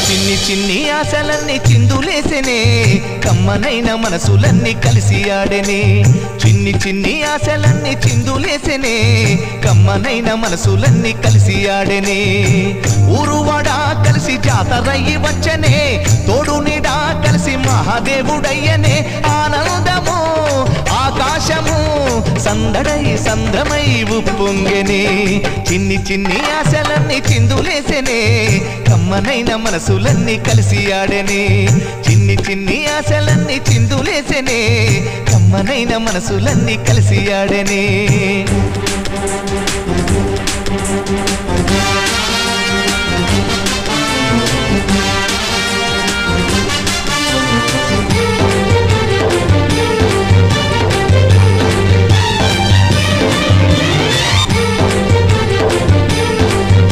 చిన్ని చిన్ని ఆశలన్నీ చిందులేసెనే కమ్మనైన మనసులన్నీ కలిసి ఆడెనే చిన్ని చిన్ని ఆశలన్నీ చిందులేసెనే కమ్మనైన మనసులన్నీ కలిసి ఆడెనే ఊరువాడా కలిసి జాతరయ్యి వచ్చనే తోడు నీడా కలిసి మహాదేవుడయ్యనే ఆనందము ఆకాశము సందడై సంద్రమై ఉప్పొంగెనే చిన్ని చిన్ని ఆశలన్నీ చిందులేసెనే కమ్మనైన మనసులన్నీ కలిసి ఆడెనే చిన్ని చిన్ని ఆశలన్నీ చిందులేసెనే కమ్మనైన మనసులన్నీ కలిసి ఆడెనే